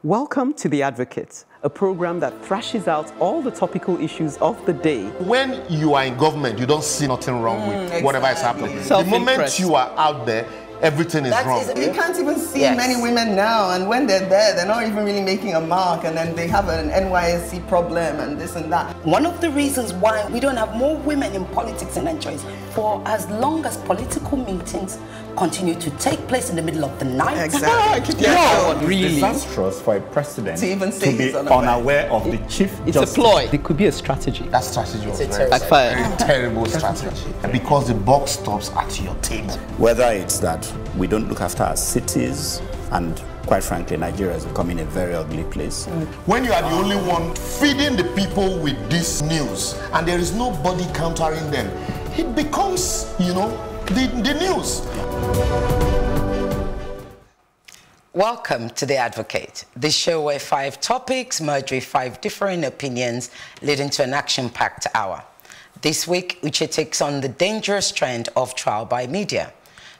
Welcome to The Advocate, a program that thrashes out all the topical issues of the day. When you are in government, you don't see nothing wrong with whatever is happening. The moment you are out there, everything is wrong. You can't even see many women now, and when they're there, they're not even really making a mark, and then they have an NYSC problem and this and that. One of the reasons why we don't have more women in politics in Nigeria is for as long as political meetings continue to take place in the middle of the night. Exactly. Really disastrous for a president to even say be unaware of the chief It's justice. a ploy. It could be a strategy. That strategy was very terrible strategy. Because the buck stops at your table. Whether it's that we don't look after our cities, and quite frankly, Nigeria is becoming a very ugly place. When you are the only one feeding the people with this news, and there is nobody countering them, it becomes, you know, the news. Welcome to The Advocate, the show where 5 topics merge with 5 differing opinions, leading to an action-packed hour. This week, Uche takes on the dangerous trend of trial by media.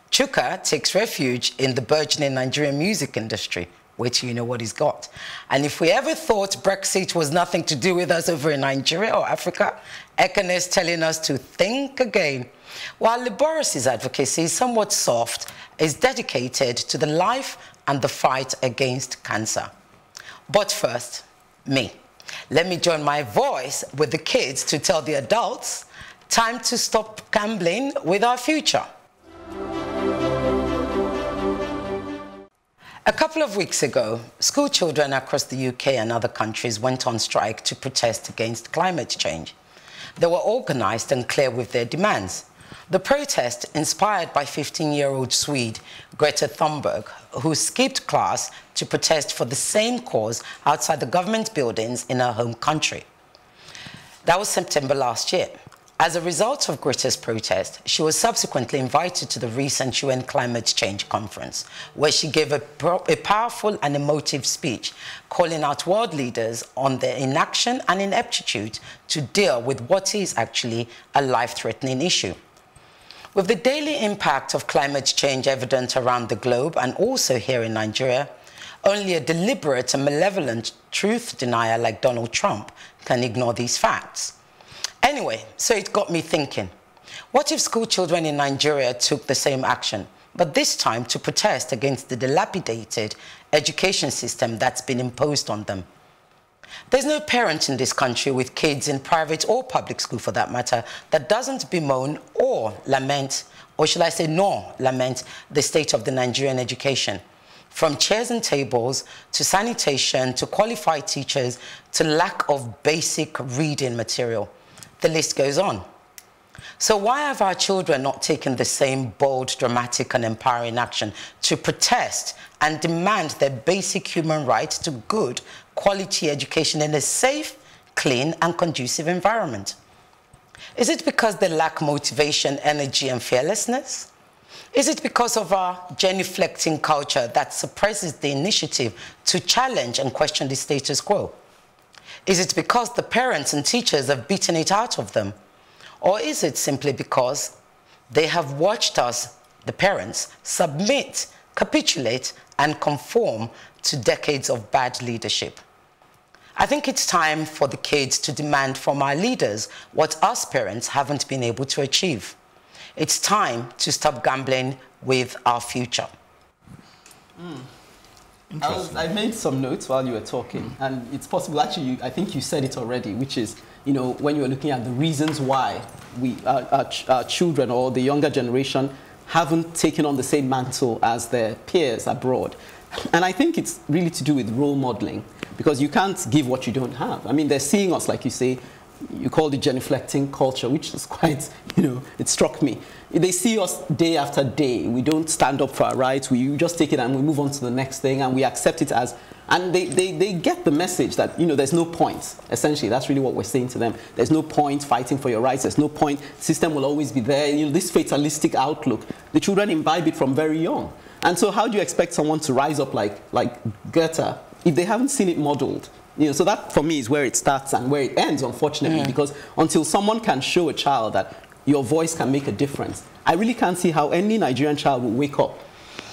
Chuka takes refuge in the burgeoning Nigerian music industry. Wait till you know what he's got. And if we ever thought Brexit was nothing to do with us over in Nigeria or Africa, Ekene is telling us to think again. While Liboris's advocacy is somewhat soft, is dedicated to the life and the fight against cancer. But first, me. Let me join my voice with the kids to tell the adults, time to stop gambling with our future. A couple of weeks ago, school children across the UK and other countries went on strike to protest against climate change. They were organised and clear with their demands. The protest, inspired by 15-year-old Swede Greta Thunberg, who skipped class to protest for the same cause outside the government buildings in her home country. That was September last year. As a result of Greta's protest, she was subsequently invited to the recent UN Climate Change Conference, where she gave a powerful and emotive speech calling out world leaders on their inaction and ineptitude to deal with what is actually a life-threatening issue. With the daily impact of climate change evident around the globe and also here in Nigeria, only a deliberate and malevolent truth denier like Donald Trump can ignore these facts. Anyway, so it got me thinking, what if school children in Nigeria took the same action, but this time to protest against the dilapidated education system that's been imposed on them? There's no parent in this country with kids in private or public school for that matter that doesn't bemoan or lament, or should I say nor lament, the state of the Nigerian education. From chairs and tables, to sanitation, to qualified teachers, to lack of basic reading material. The list goes on. So why have our children not taken the same bold, dramatic and empowering action to protest and demand their basic human rights to good, quality education in a safe, clean and conducive environment? Is it because they lack motivation, energy and fearlessness? Is it because of our genuflecting culture that suppresses the initiative to challenge and question the status quo? Is it because the parents and teachers have beaten it out of them? Or is it simply because they have watched us, the parents, submit, capitulate, and conform to decades of bad leadership? I think it's time for the kids to demand from our leaders what us parents haven't been able to achieve. It's time to stop gambling with our future. I made some notes while you were talking, and it's possible, actually, I think you said it already, which is, you know, when you were looking at the reasons why our children or the younger generation haven't taken on the same mantle as their peers abroad. And I think it's really to do with role modeling, because you can't give what you don't have. I mean, they're seeing us, like you say, you call it genuflecting culture, which is quite, you know, it struck me. They see us day after day. We don't stand up for our rights. We just take it and we move on to the next thing, and we accept it as, and they get the message that, you know, there's no point. Essentially, that's really what we're saying to them. There's no point fighting for your rights. There's no point. The system will always be there. You know, this fatalistic outlook, the children imbibe it from very young. And so how do you expect someone to rise up like Goethe if they haven't seen it modeled? You know, so that, for me, is where it starts and where it ends, unfortunately, because until someone can show a child that your voice can make a difference, I really can't see how any Nigerian child will wake up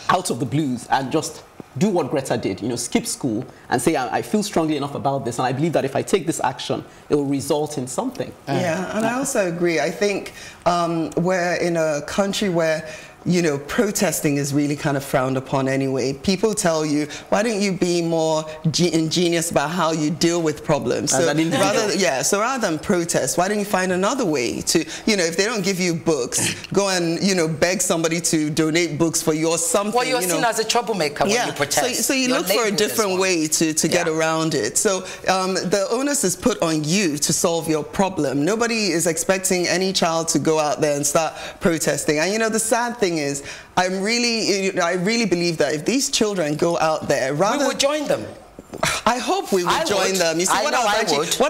out of the blues and just do what Greta did, you know, skip school and say, I feel strongly enough about this, and I believe that if I take this action, it will result in something. Yeah, and I also agree. I think we're in a country where, you know, protesting is really kind of frowned upon anyway. People tell you, why don't you be more ingenious about how you deal with problems? So rather than protest, why don't you find another way to, you know, if they don't give you books, go and, you know, beg somebody to donate books for you or something. Well, you're seen as a troublemaker when you protest. So you look for a different way to get around it. So the onus is put on you to solve your problem. Nobody is expecting any child to go out there and start protesting. And, you know, the sad thing is, I really believe that if these children go out there, rather... We would join them. I hope we would join them. You see, what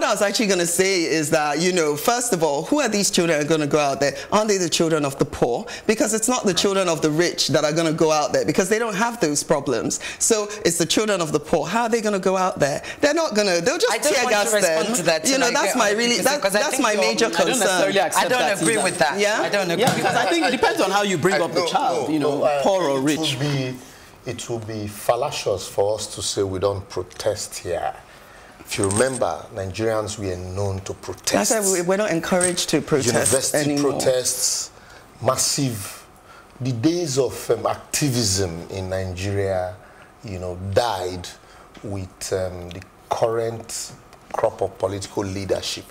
I was actually going to say is that, you know, first of all, who are these children going to go out there? Aren't they the children of the poor? Because it's not the children of the rich that are going to go out there, because they don't have those problems. So it's the children of the poor. How are they going to go out there? They're not going to. They'll just tear gas them. You know, that's my that's my major concern. I don't agree with that. Yeah, I don't agree because I think it depends on how you bring up the child. You know, poor or rich. It will be fallacious for us to say we don't protest here. If you remember, Nigerians were known to protest. I said we're not encouraged to protest University anymore. Protests, massive. The days of activism in Nigeria, you know, died with the current crop of political leadership,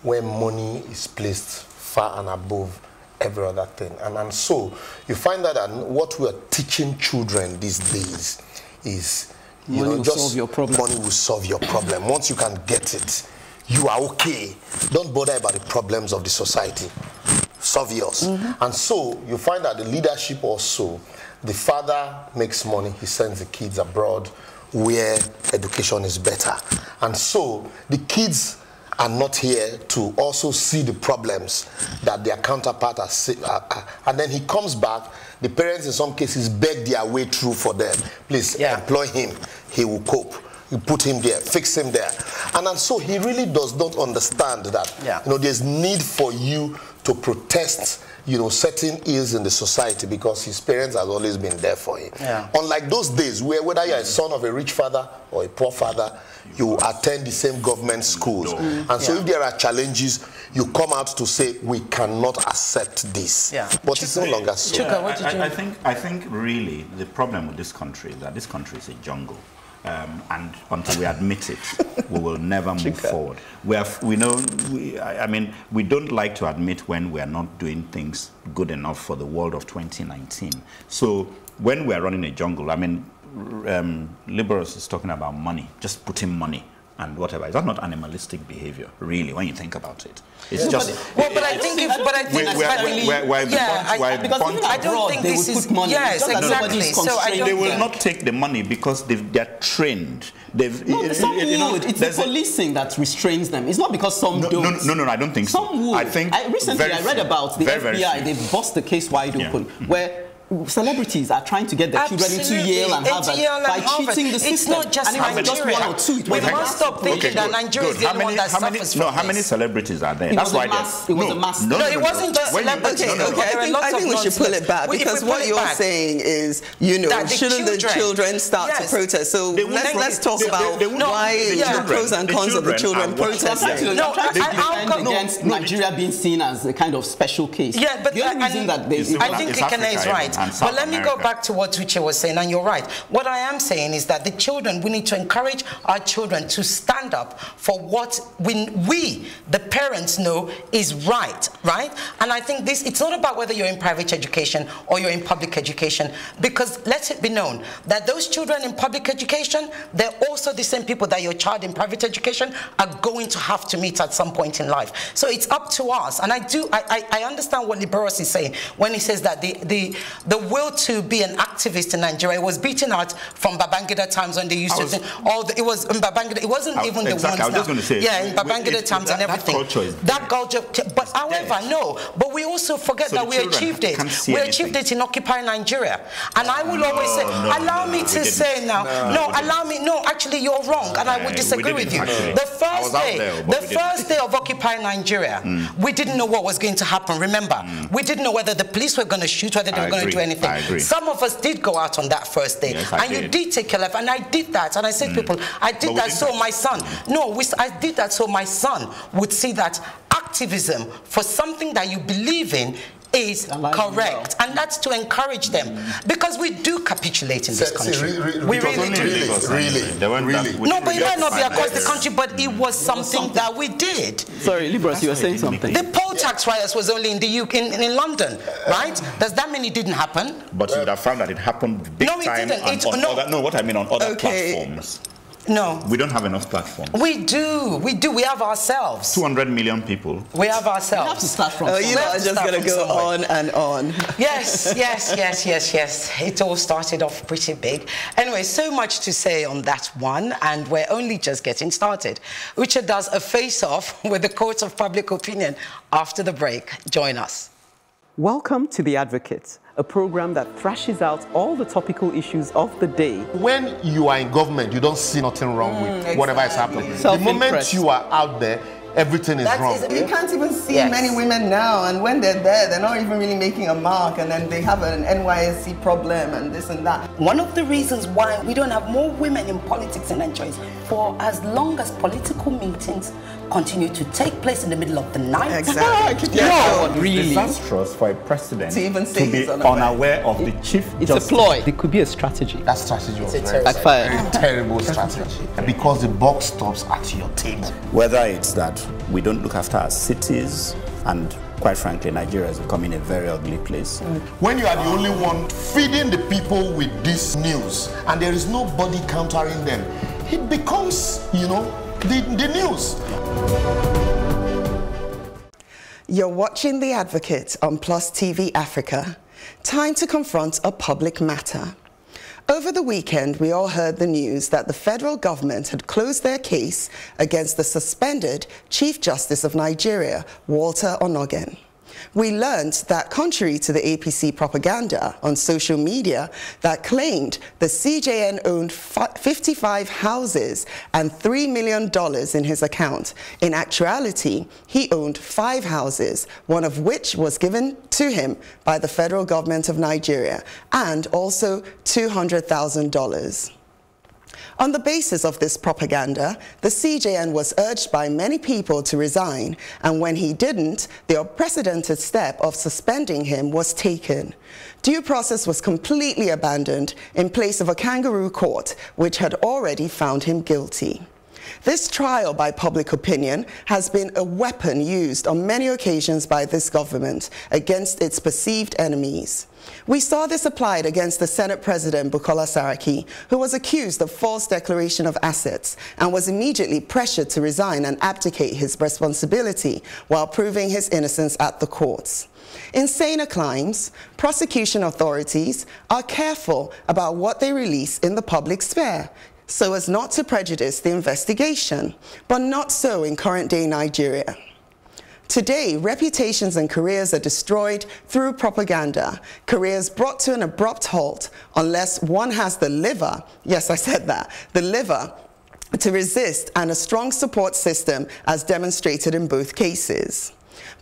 where money is placed far and above every other thing. And so you find that what we are teaching children these days is, you know, just solve your problem. Money will solve your problem. Once you can get it, you are okay. Don't bother about the problems of the society. Solve yours. And so you find that the leadership also, the father makes money, he sends the kids abroad where education is better. And so the kids are not here to also see the problems that their counterpart are and then he comes back, the parents in some cases beg their way through for them. Please employ him, he will cope. You put him there, fix him there. And so he really does not understand that, you know, there's need for you to protest, you know, certain ills in the society because his parents have always been there for him. Unlike those days where whether you're a son of a rich father or a poor father, you attend the same government schools. And so if there are challenges, you come out to say, we cannot accept this. But it's no longer so. I think really the problem with this country is that this country is a jungle. And until we admit it, we will never move forward. I mean, we don't like to admit when we are not doing things good enough for the world of 2019. So when we are running a jungle, I mean, liberals is talking about money, just putting money and whatever. Is that not animalistic behavior, really, when you think about it? It's just... Well, but I think I don't think this is... Yes, exactly. So they will not take the money because they're trained. It's the policing that restrains them. It's not because some don't. No, I don't think so. Some would. I think recently I read about the FBI. They bust the case wide open, where celebrities are trying to get their children into Yale and Harvard by cheating the system. It's not just Nigeria. We must stop thinking that Nigeria is the only one that suffers from this. How many celebrities are there? That's why it was a mass. No, it wasn't just celebrities. I think we should pull it back because what you're saying is, you know, shouldn't the children start to protest? So let's talk about why the pros and cons of the children protesting. No, I'm against Nigeria being seen as a kind of special case. Yeah, but the only reason that I think Ikene is right. But let me go back to what Uche was saying, and you're right. What I am saying is that the children, we need to encourage our children to stand up for what we, the parents, know is right? And I think it's not about whether you're in private education or you're in public education, because let it be known that those children in public education, they're also the same people that your child in private education are going to have to meet at some point in life. So it's up to us. And I understand what Liberos is saying when he says that the will to be an activist in Nigeria was beaten out from Babangida times when they used to think it was in Babangida. It wasn't even the ones now. I was just going to say, in Babangida times and everything. That culture is that culture. But however, no. But we also forget So that the we children achieved it. can't see We anything. achieved it in Occupy Nigeria. And I will always say, allow me to say now, actually you're wrong, and I would disagree with you. Actually. The first day of Occupy Nigeria, we didn't know what was going to happen. Remember, we didn't know whether the police were going to shoot, whether they were going to do anything. I agree. Some of us did go out on that first day, Yes, and you did take your life, and I did that, and I said to people, I did that so my son, I did that so my son would see that activism for something that you believe in is correct, and that's to encourage them, because we do capitulate in this country. We really do. Really. No, but it might not be across the country, but it was something that we did. Sorry, Libras, you were saying something. The poll tax riots was only in the UK, in London, right? Does that mean it didn't happen? But you would have found that it happened big time. No, it didn't. On other platforms. No. We don't have enough platforms. We do. We have ourselves. 200 million people. We have ourselves. You have to start from you know, I'm just going to go on and on. Yes. It all started off pretty big. Anyway, so much to say on that one, and we're only just getting started. Uche does a face-off with the courts of public opinion after the break. Join us. Welcome to The Advocate, a program that thrashes out all the topical issues of the day. When you are in government, you don't see nothing wrong with whatever is happening. The moment you are out there, everything is wrong. You can't even see many women now, and when they're there, they're not even really making a mark, and then they have an NYSC problem and this and that. One of the reasons why we don't have more women in politics in Nigeria is for as long as political meetings continue to take place in the middle of the night. Exactly. Really? It's disastrous for a president to even say be unaware of the chief It's justice. a ploy. It could be a strategy. That strategy was very terrible strategy. Because the buck stops at your table. Whether it's that we don't look after our cities, and quite frankly, Nigeria is becoming a very ugly place. When you are the only one feeding the people with this news, and there is nobody countering them, it becomes, the news. You're watching The Advocate on PlusTVAfrica. Time to confront a public matter. Over the weekend, we all heard the news that the federal government had closed their case against the suspended Chief Justice of Nigeria, Walter Onnoghen. We learned that contrary to the APC propaganda on social media that claimed the CJN owned 55 houses and $3 million in his account, in actuality, he owned 5 houses, one of which was given to him by the federal government of Nigeria, and also $200,000. On the basis of this propaganda, the CJN was urged by many people to resign, and when he didn't, the unprecedented step of suspending him was taken. Due process was completely abandoned in place of a kangaroo court, which had already found him guilty. This trial by public opinion has been a weapon used on many occasions by this government against its perceived enemies. We saw this applied against the Senate President Bukola Saraki, who was accused of false declaration of assets and was immediately pressured to resign and abdicate his responsibility while proving his innocence at the courts. In saner climes, prosecution authorities are careful about what they release in the public sphere, so as not to prejudice the investigation, but not so in current-day Nigeria. Today, reputations and careers are destroyed through propaganda, careers brought to an abrupt halt unless one has the liver, yes, I said that, the liver, to resist, and a strong support system as demonstrated in both cases.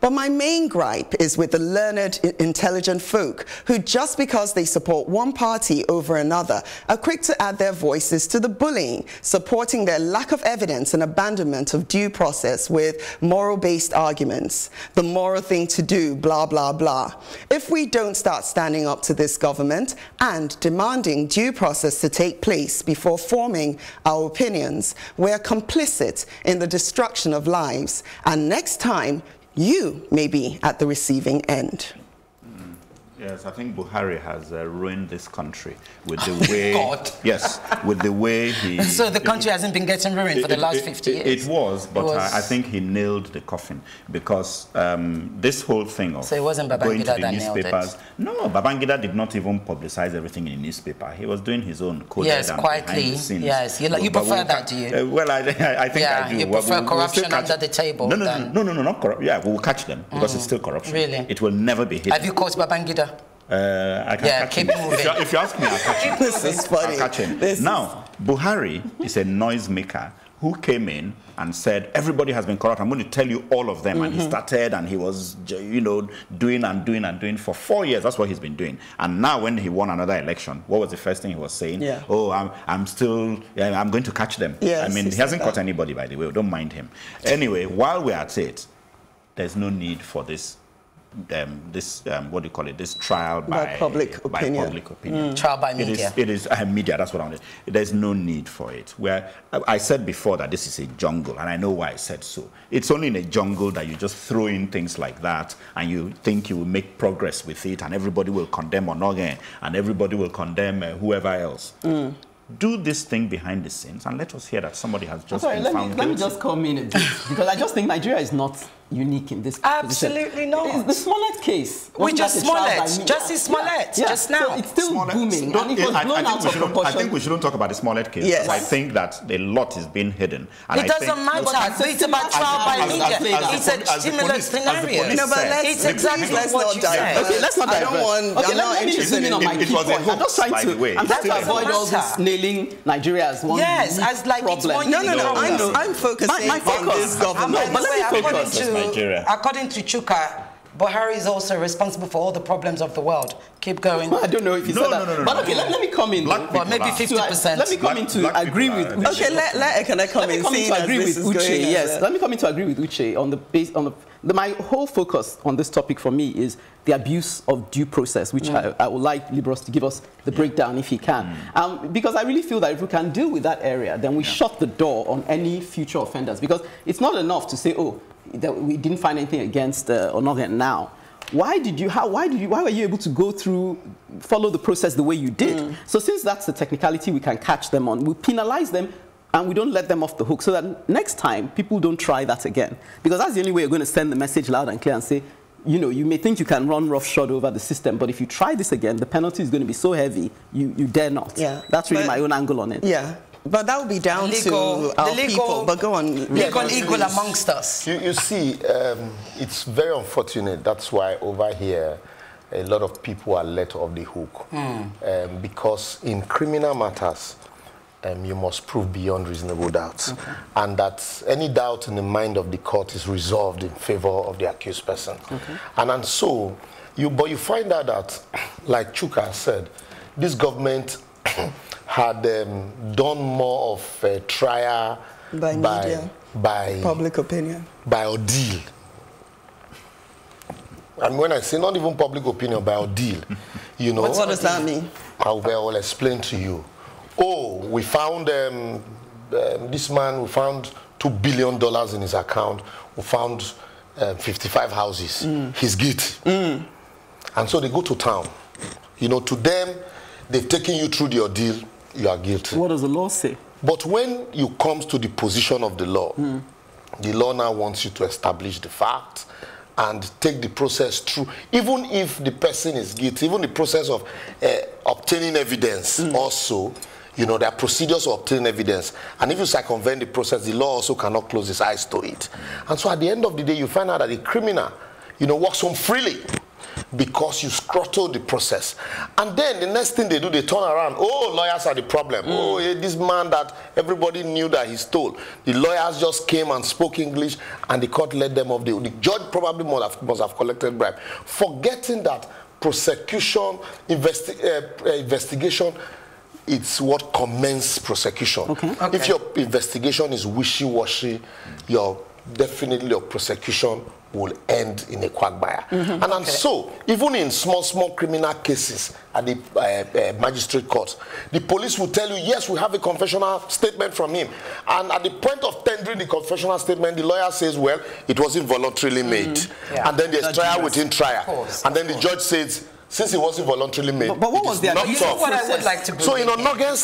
But my main gripe is with the learned, intelligent folk who, just because they support one party over another, are quick to add their voices to the bullying, supporting their lack of evidence and abandonment of due process with moral-based arguments. The moral thing to do, blah, blah, blah. If we don't start standing up to this government and demanding due process to take place before forming our opinions, we're complicit in the destruction of lives. And next time, you may be at the receiving end. Yes, I think Buhari has ruined this country with the way. God. Yes, with the way he. So the country hasn't been getting ruined for the last 50 years. It was, but I think he nailed the coffin because this whole thing of so it wasn't going to Babangida the that nailed newspapers. it. No, Babangida did not even publicize everything in the newspaper. He was doing his own coded yes, and quietly. behind the scenes. Yes, you prefer that, do you? Well, I think I do. You prefer corruption under the table. No, not corruption. Yeah, we will catch them because it's still corruption. Really? It will never be hidden. Have you caught Babangida? I can catch him. If you ask me, I'll catch him. This is funny. I'll catch him. Now, Buhari is a noisemaker who came in and said, everybody has been corrupt. I'm going to tell you all of them. And he started and he was, doing for 4 years. That's what he's been doing. And now when he won another election, what was the first thing he was saying? Yeah. Oh, I'm going to catch them. Yes, I mean, he hasn't caught anybody, by the way. Don't mind him. Anyway, while we're at it, there's no need for this what do you call it? This trial by public opinion. Trial by media. It is media. That's what I wanted. There's no need for it. Where I said before that this is a jungle, and I know why I said so. It's only in a jungle that you just throw in things like that, and you think you will make progress with it, and everybody will condemn Onoge, and everybody will condemn whoever else. Do this thing behind the scenes, and let us hear that somebody has just been found guilty. Let me just come in a bit, because I just think Nigeria is not unique in this Absolutely position. not. It's the Smollett case. We just Smollett. Justice Smollett, just now. So it's still booming, and it was blown out of proportion. I think we shouldn't talk about the Smollett case. Yes. I think that a lot is being hidden. And It doesn't matter. It's about trial by media. It's a similar scenario. It's exactly what you said. Okay, let's not divert. Okay, let me zoom in on my key point. I'm just trying to avoid all this nailing Nigeria as one as like it's one No, I'm focusing on this government. But let me focus. According to Chuka, Buhari is also responsible for all the problems of the world. Keep going. I don't know if you said that. No. But okay, let me come in. But maybe 50%. Let me come in to agree with Uche. Okay, let Ekene come in. Let me come in to agree with Uche. Yes, let me come in to agree with Uche on the my whole focus on this topic for me is the abuse of due process, which I would like Libros to give us the breakdown if he can. Because I really feel that if we can deal with that area, then we shut the door on any future offenders. Because it's not enough to say, oh, that we didn't find anything against Onoge now. Why were you able to follow the process the way you did? So since that's the technicality we can catch them on, we penalize them and we don't let them off the hook so that next time people don't try that again. Because that's the only way you're going to send the message loud and clear and say, you may think you can run roughshod over the system, but if you try this again, the penalty is going to be so heavy, you dare not. Yeah. That's really my own angle on it. Yeah. But that would be down to our people. But go on. Legal amongst us. You see, it's very unfortunate. That's why over here, a lot of people are let off the hook. Because in criminal matters, you must prove beyond reasonable doubt. And that any doubt in the mind of the court is resolved in favor of the accused person. And so, you find out that, like Chuka said, this government had done more of a trial by media, by public opinion, by ordeal. And when I say not even public opinion, by ordeal, what does that mean? I will explain to you. Oh, we found this man. We found $2 billion in his account. We found 55 houses. He's guilty. And so they go to town. To them, they've taken you through the ordeal. You are guilty. What does the law say? But when you come to the position of the law now wants you to establish the fact and take the process through. Even if the person is guilty, even the process of obtaining evidence also, there are procedures of obtaining evidence. And if you circumvent the process, the law also cannot close its eyes to it. And so at the end of the day, you find out that the criminal, walks home freely, because you throttle the process. And then the next thing they do, they turn around. Oh, lawyers are the problem. Oh, this man that everybody knew that he stole. The lawyers just came and spoke English, and the court let them off. The judge probably must have collected bribe. Forgetting that prosecution, investigation, it's what commences prosecution. If your investigation is wishy-washy, definitely your prosecution will end in a quagmire. And so, even in small criminal cases at the magistrate court, the police will tell you, yes, we have a confessional statement from him. And at the point of tendering the confessional statement, the lawyer says, well, it wasn't voluntarily made. And then there's trial within trial. And then the judge says, since it wasn't voluntarily made, but what was the not You know what I would like to bring So in in Onogen's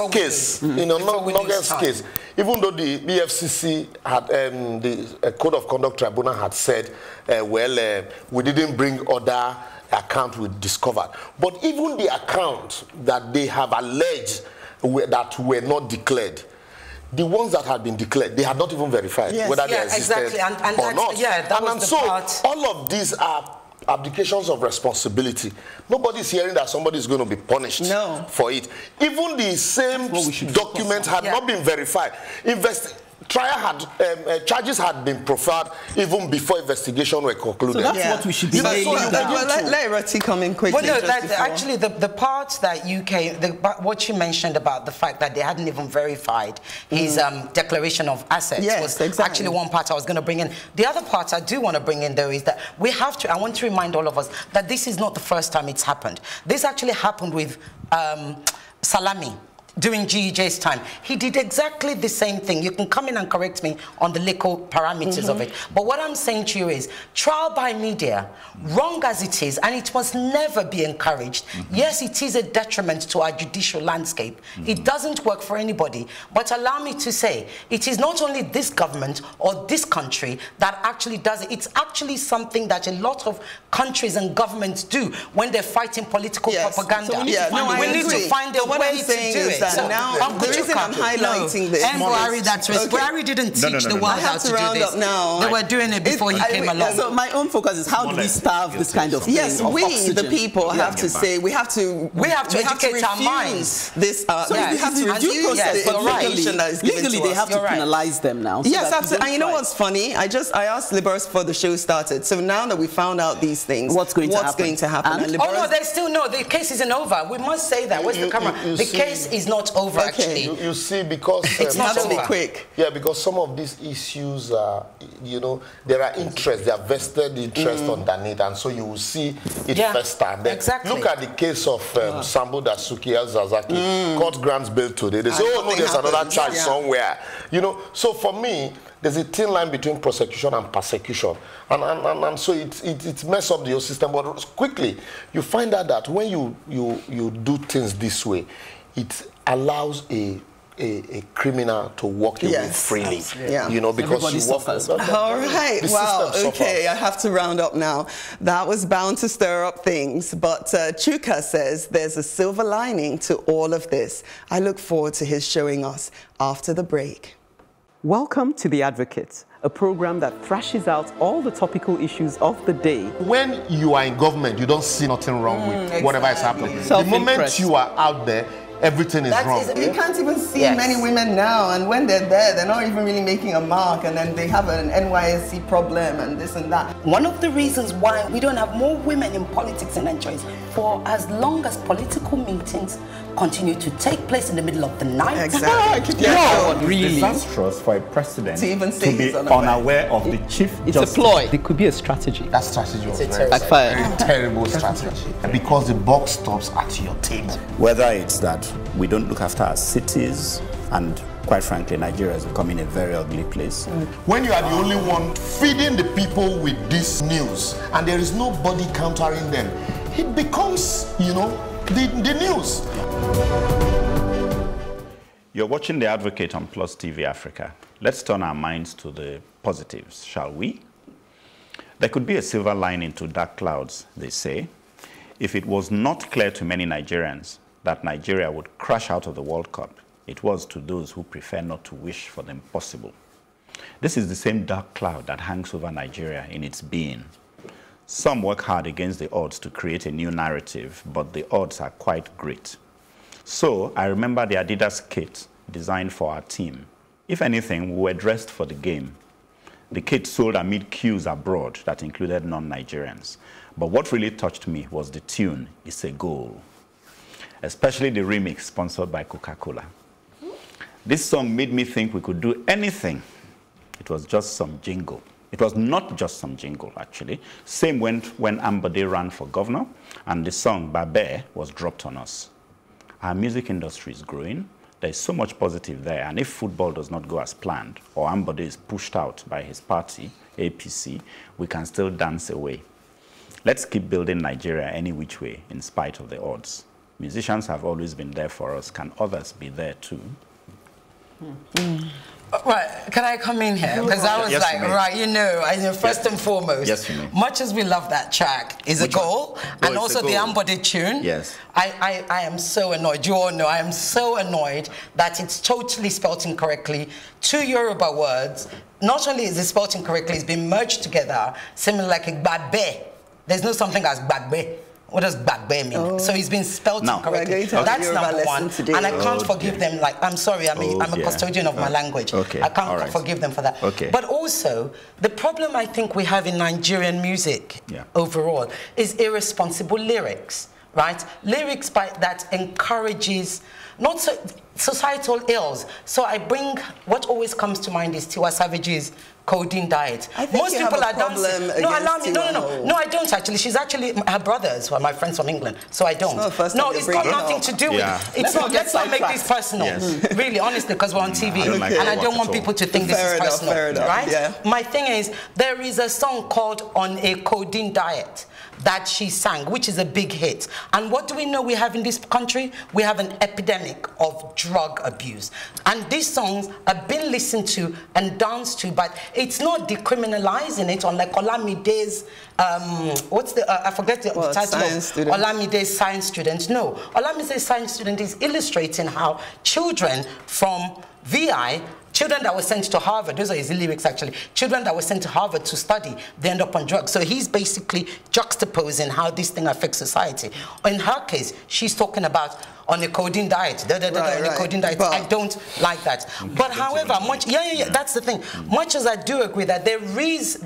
case, case, even though the BFCC had the Code of Conduct Tribunal had said, we didn't bring other accounts we discovered, but even the accounts that they have alleged that were not declared, the ones that had been declared, they had not even verified whether they existed exactly. or not. Yeah, that was the so part. all of these are abdications of responsibility. Nobody's hearing that somebody is going to be punished for it. Even the same document had not been verified. Charges had been profiled even before investigation were concluded. So that's what we should be let Rati come in quickly. Well, no, actually, the part that what you mentioned about the fact that they hadn't even verified his declaration of assets was actually one part I was going to bring in. The other part I do want to bring in, though, is that I want to remind all of us that this is not the first time it's happened. This actually happened with Salami. During GEJ's time, he did exactly the same thing. You can come in and correct me on the legal parameters of it. But what I'm saying to you is, trial by media, wrong as it is, and it must never be encouraged. Yes, it is a detriment to our judicial landscape. It doesn't work for anybody. But allow me to say, it is not only this government or this country that actually does it. It's actually something that a lot of countries and governments do when they're fighting political propaganda. So we need to find a way to do it. So now, the reason I'm highlighting this... Buhari didn't teach the world how to do this. They were doing it before he came along. So my own focus is how do we starve this kind of thing? Yes, we, the people, have to say, we have to educate our minds. This, so we have to review process, but legally they have to penalize them now. Yes, absolutely. And you know what's funny? I asked Liberos before the show started. So now that we found out these things, what's going to happen? And oh no, they still know the case isn't over. We must say that. Where's the camera? The case is not over, actually. You see, because it's not to be quick. Yeah, because some of these issues are, there are interests, there are vested interests underneath, and so you will see it first time. Exactly. Look at the case of Sambo Dasuki El Zazaki. Court grants bail today. They say, oh no, there's another charge somewhere. So for me, there's a thin line between prosecution and persecution, and so it messes up the whole system. But quickly, you find out that when you do things this way, it allows a criminal to walk away freely, because you walk. All right, wow, okay, I have to round up now. That was bound to stir up things, but Chuka says there's a silver lining to all of this. I look forward to his showing us after the break. Welcome to The Advocate, a program that thrashes out all the topical issues of the day. When you are in government, you don't see nothing wrong with whatever is happening. The moment you are out there, everything is wrong. You can't even see many women now, and when they're there, they're not even really making a mark, and then they have an NYSC problem and this and that. One of the reasons why we don't have more women in politics in Nigeria is for as long as political meetings continue to take place in the middle of the night. Exactly. Really disastrous for a president to even say be unaware of the chief justice. It's a ploy. It could be a strategy. That strategy was very terrible strategy. Because the buck stops at your table. Whether it's that we don't look after our cities, and quite frankly, Nigeria is becoming a very ugly place. When you are the only one feeding the people with this news, and there is nobody countering them, it becomes, the news. You're watching The Advocate on PlusTVAfrica. Let's turn our minds to the positives, shall we? There could be a silver lining to dark clouds, they say, if it was not clear to many Nigerians that Nigeria would crash out of the World Cup. It was to those who prefer not to wish for the impossible. This is the same dark cloud that hangs over Nigeria in its being. Some work hard against the odds to create a new narrative, but the odds are quite great. So I remember the Adidas kit designed for our team. If anything, we were dressed for the game. The kit sold amid queues abroad that included non-Nigerians. But what really touched me was the tune, It's a Goal, especially the remix sponsored by Coca-Cola. This song made me think we could do anything. It was just some jingle. It was not just some jingle, actually. Same went when Ambode ran for governor, and the song Bakare was dropped on us. Our music industry is growing. There's so much positive there, and if football does not go as planned, or Ambode is pushed out by his party, APC, we can still dance away. let's keep building Nigeria any which way, in spite of the odds. Musicians have always been there for us. Can others be there too? Right, can I come in here? Because I was right, first and foremost, yes, much as we love that track, is a goal, and also the embodied tune. Yes. I am so annoyed, you all know, I am so annoyed that it's totally spelt incorrectly. 2 Yoruba words, not only is it spelt incorrectly, it's been merged together, similar like a gbagbe. There's no something as gbagbe. What does bagbe mean? Oh. So it's been spelled incorrectly. That's number one. Today. And I can't forgive them. Like, I'm sorry, I'm a custodian of my language. Okay. I can't forgive them for that. Okay. But also, the problem I think we have in Nigerian music overall is irresponsible lyrics, right? Lyrics that encourages not societal ills. So I bring, what always comes to mind is Tiwa Savage's codeine diet. Most people are dancing. No, allow me. No, I don't actually. She's actually, her brothers were my friends from England, so I don't. No, it's got nothing to do with it. It's not, let's not make this personal. Yes. Really, honestly, because we're on TV. And I don't want people to think this is personal. Fair enough, right? Yeah. My thing is, there is a song called On a Codeine Diet that she sang, which is a big hit. And what do we know we have in this country? We have an epidemic of drug abuse. And these songs have been listened to and danced to, but it's not decriminalizing it, unlike Olamide's, what's the, I forget the title of Olamide's Science Student. No, Olamide's Science Student is illustrating how children from VI, children that were sent to Harvard, those are his lyrics actually, children that were sent to Harvard to study, they end up on drugs. So he's basically juxtaposing how this thing affects society. In her case, she's talking about on a codeine diet, on a codeine diet. I don't like that. But however, that's the thing. Much as I do agree that there is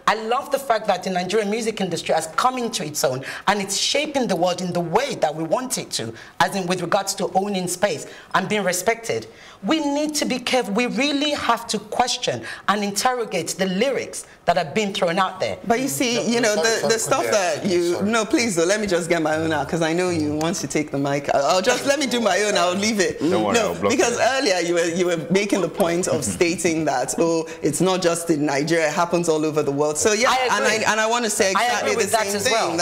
I love the fact that the Nigerian music industry has come into its own and it's shaping the world in the way that we want it to, as in with regards to owning space and being respected. We need to be careful. We really have to question and interrogate the lyrics that have been thrown out there. But you see, the stuff that you... No, please, though, let me just get my own out, because I know you want to take the mic. I'll just let me do my own. I'll leave it. Don't worry, no, because earlier you were making the point of stating that it's not just in Nigeria, it happens all over the world. So yeah, and I want to say exactly the same thing.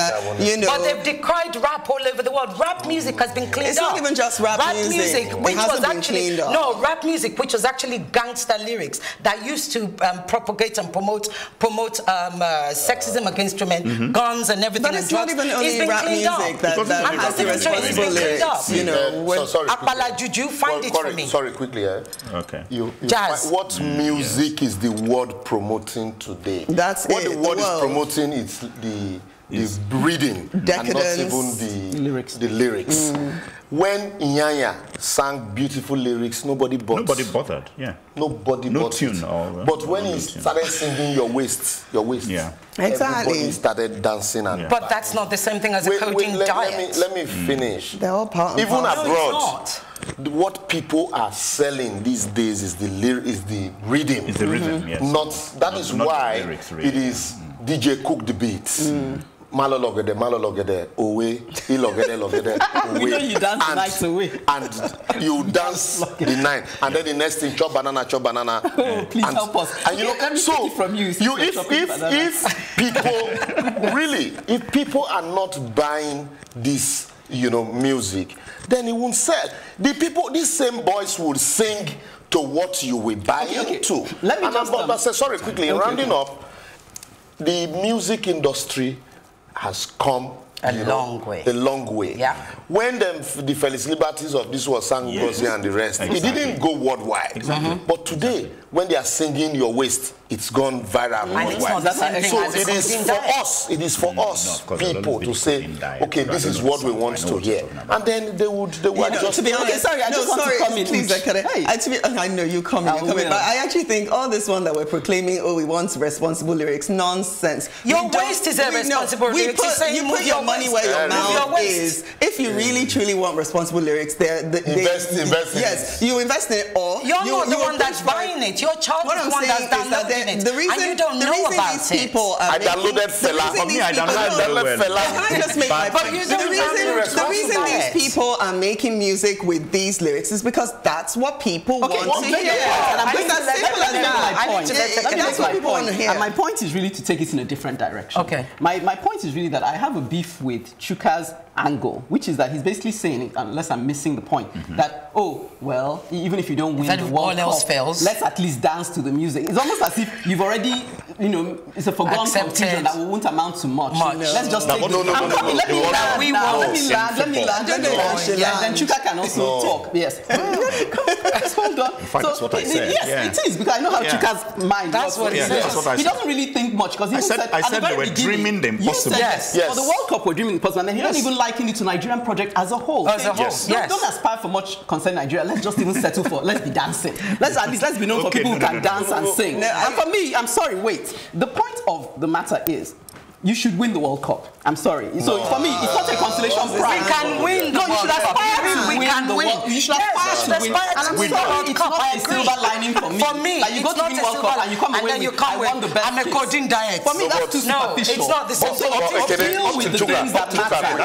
But they've decried rap all over the world. Rap music has been cleaned up. It's not even just rap music, which was actually rap music, which was actually gangster lyrics that used to propagate and promote sexism against women, guns and everything. But it's not even only rap music that has irresponsible lyrics. Apala Juju, find it for me. Sorry, quickly. Okay. Jazz. What music is the world promoting today? That's what the world is promoting is the breeding, decadence, and not even the lyrics. When Inyanya sang beautiful lyrics, nobody bothered. Yeah. Nobody no bothered. Tune. But when he started singing your waist, exactly, everybody started dancing. And but that's not the same thing as a codeine diet. Let me finish. They're all part even abroad. What people are selling these days is the rhythm. It's the rhythm, yes. That is why it is DJ Cook the Beats. Malologede, away, ilogede, we know you dance the night away. And you dance the night. And then the next thing, chop banana. Oh, please help us. And let me take it from you. If people are not buying this, music, then it won't sell. These same boys would sing to what you will buy into. Let me sorry, quickly, rounding up, the music industry has come a long way. Yeah. When the Felix Liberties of this was sang Gozi and the rest, it didn't go worldwide. Exactly. But today, when they are singing your waist, it's gone viral worldwide. So it is for us people to say, okay, this is what we want to hear, and then they would just. To be honest, I just want to come in. Please, I know you come in, but I actually think all this one that we're proclaiming, we want responsible lyrics, nonsense. Your waist is irresponsible lyrics. You put your money where your mouth is. If you really truly want responsible lyrics, invest in it. Yes, you invest in it, or you're not the one that's buying it. Your child is the one that's downloading it. The reason, and you don't know about it. I downloaded Fela. I downloaded Fela. Can I just make my point? The reason these people are making music with these lyrics is because that's what people want to hear. And I'm going to simple as that. point. That's what people want to hear. And my point is really to take it in a different direction. Okay. My point is really that I have a beef with Chuka's angle, which is that he's basically saying, unless I'm missing the point, that, oh, well, even if you don't win the World Cup, let's at least dance to the music. It's almost as if you've already, you know, it's a foregone conclusion that won't amount to much. Let's just take no. Let me land. Then Chuka can also talk. Yes. Hold on. In fact, that's what I said. Yes, it is, because I know how Chuka's mind works. That's what he says. He doesn't really think much, because he said we were dreaming the impossible. Yes. For the World Cup, we're dreaming the impossible, and then he doesn't even liken it to Nigerian project as a whole. Don't aspire for much concerning Nigeria. Let's just even settle for, let's be dancing. Let's be known for people who can dance and sing. And for me, I'm sorry, wait. The point of the matter is, you should win the World Cup. I'm sorry. So for me, it's not a consolation prize. We can win the World Cup. We can win. You should aspire to win. And I'm sorry, it's not a silver lining for me. For me, like you go to win World Cup and you come away with, I won the best. I'm a codeine diet. For me, that's too superficial. It's not the same thing. Deal with the things that matter.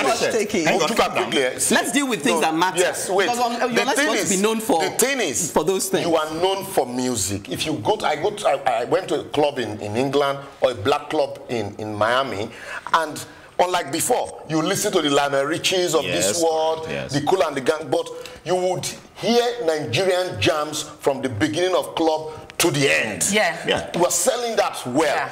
Let's deal with things that matter. Yes, wait. You're not supposed to be known for. The thing is, for those things. You are known for music. If you go, I went to a club in England, or a black club in Miami, and unlike before, you listen to the Lionel Richies of this world, the Kool and the Gang, but you would hear Nigerian jams from the beginning of club to the end. We're selling that well.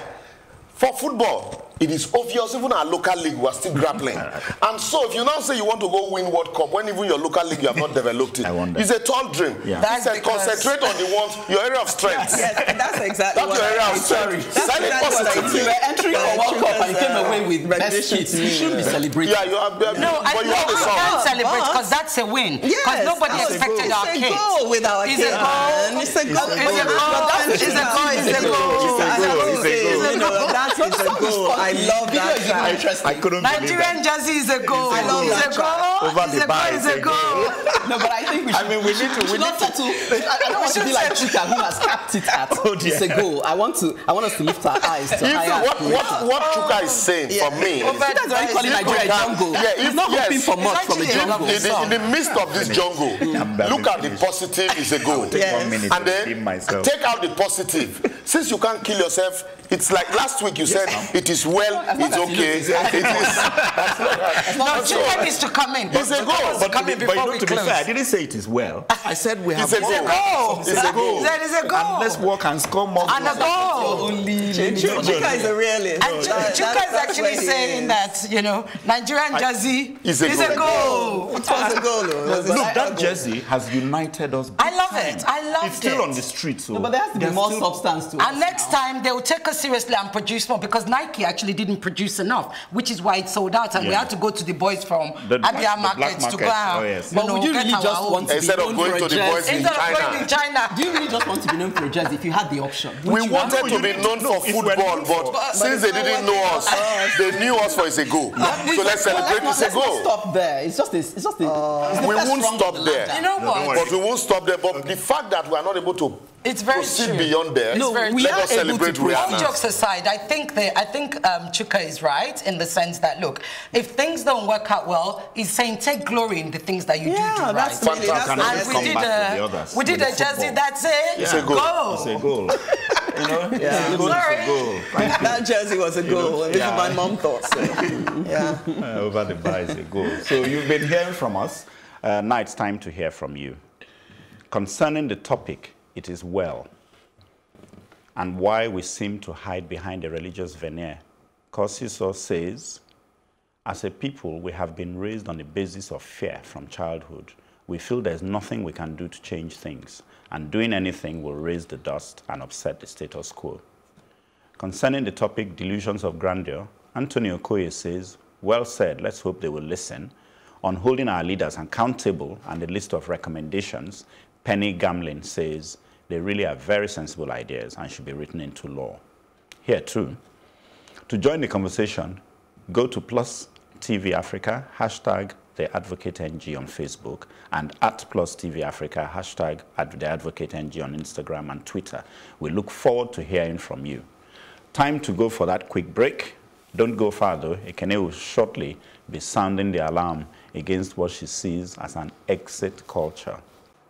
For football, it is obvious, even our local league, we're still grappling. And so if you now say you want to go win World Cup, when even your local league, you have not developed it, it's a tall dream. That's concentrate on the ones, your area of strength. Yes, that's exactly that's your area of strength. You were entering a World Cup and you came away with best hits. You shouldn't be celebrating. Yeah, you have. No, I can't celebrate, because that's a win. Because nobody expected our kids. It's a goal with our kids. It's a goal. It's a goal. That is a goal. I love that. I couldn't Nigerian Jazzy is a goal. I love that. Over the bar is a goal. No, but I think we should. I mean, we need to. I don't want to be like Chika, who has capped it at. It's a goal. I want us to lift our eyes to higher. What Chuka is saying for me. Chuka is already calling Nigeria a jungle. He's not hoping for much from a jungle. In the midst of this jungle, look at the positive is a goal. And then take out the positive. Since you can't kill yourself, it's like last week you said it is well, it's okay. It is. No, Chuka needs to come in. It's a goal. But you know, to be fair, I didn't say it is well. I said we have it's a goal. It's a goal. That is a goal. And let's work and score more goals. And a goal. Chuka is a realist. And Chuka is actually saying that, you know, Nigerian Jazzy is a goal. It was a goal. Look, that jersey has united us. I love it. I love it. It's still on the street, so. But there has to be more substance to it. And next time they will take us seriously and produce more, because Nike actually didn't produce enough, which is why it sold out, and we had to go to the boys from Abia markets to go out. But would you really just want to be known for a jersey? Instead of going in China. Do you really just want to be known for a jersey if you had the option? We wanted to be known for football, but since they didn't know us, they knew us for it's a goal. So let's celebrate it's a goal. Let's not stop there. It's just this. We won't stop there. You know what? But we won't stop there. But the fact that we are not able to proceed beyond there, let us celebrate reality. All jokes aside, I think Chuka is right in the sense that, look, if things don't work out well, he's saying take glory in the things that you do right. That's really, And we did a jersey that's It's a goal. It's a goal. You know? Yeah. Sorry. Goal. That jersey was a goal. This is my mom thought so. Over the bar is a goal. So you've been hearing from us. Now it's time to hear from you. Concerning the topic, it is well, and why we seem to hide behind a religious veneer. Kosiso says, as a people, we have been raised on the basis of fear from childhood. We feel there's nothing we can do to change things, and doing anything will raise the dust and upset the status quo. Concerning the topic, delusions of grandeur, Anthony Okoye says, well said, let's hope they will listen. On holding our leaders accountable and the list of recommendations, Penny Gamlin says, they really are very sensible ideas and should be written into law. Here too, to join the conversation, go to PlusTVAfrica, hashtag #TheAdvocateNG on Facebook, and @PlusTVAfrica, hashtag @TheAdvocateNG on Instagram and Twitter. We look forward to hearing from you. Time to go for that quick break. Don't go far though. Ekene will shortly be sounding the alarm against what she sees as an exit culture.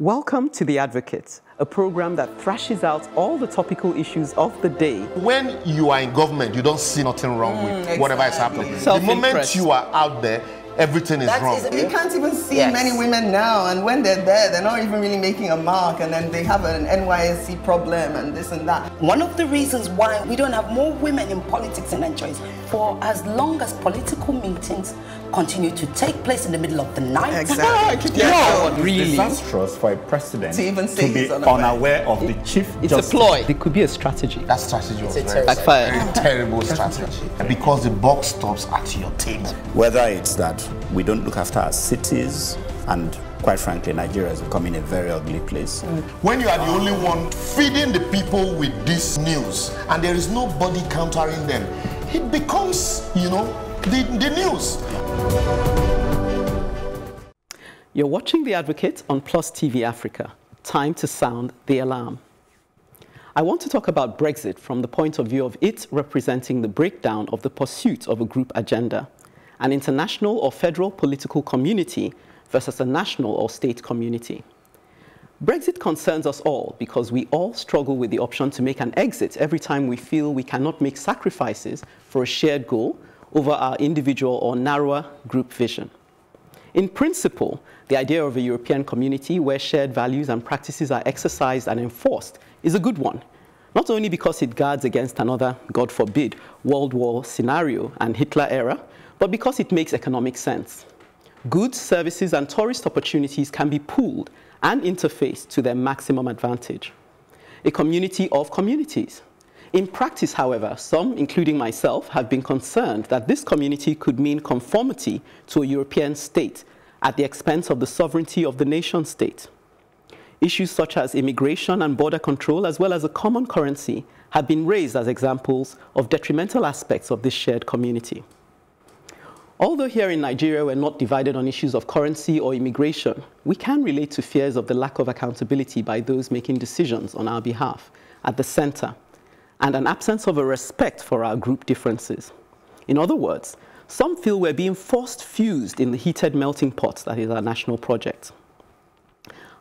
Welcome to The Advocate, a program that thrashes out all the topical issues of the day. When you are in government, you don't see nothing wrong with whatever is happening. The moment you are out there, everything is wrong. You can't even see many women now, and when they're there, they're not even really making a mark, and then they have an NYSC problem and this and that. One of the reasons why we don't have more women in politics in Nigeria is for as long as political meetings continue to take place in the middle of the night. Exactly. Really disastrous for a president to even say to be unaware of the chief It's justice. a ploy. It could be a strategy. That strategy was very terrible strategy. Because the buck stops at your table. Whether it's that we don't look after our cities, and quite frankly, Nigeria is becoming a very ugly place. When you are the only one feeding the people with this news, and there is nobody countering them, it becomes, the news. You're watching The Advocate on PlusTVAfrica. Time to sound the alarm. I want to talk about Brexit from the point of view of it representing the breakdown of the pursuit of a group agenda, an international or federal political community versus a national or state community. Brexit concerns us all because we all struggle with the option to make an exit every time we feel we cannot make sacrifices for a shared goal over our individual or narrower group vision. In principle, the idea of a European community where shared values and practices are exercised and enforced is a good one, not only because it guards against another, God forbid, World War scenario and Hitler era, but because it makes economic sense. Goods, services, and tourist opportunities can be pooled and interfaced to their maximum advantage. A community of communities. In practice, however, some, including myself, have been concerned that this community could mean conformity to a European state at the expense of the sovereignty of the nation state. Issues such as immigration and border control, as well as a common currency, have been raised as examples of detrimental aspects of this shared community. Although here in Nigeria we're not divided on issues of currency or immigration, we can relate to fears of the lack of accountability by those making decisions on our behalf at the center, and an absence of a respect for our group differences. In other words, some feel we're being forced fused in the heated melting pot that is our national project.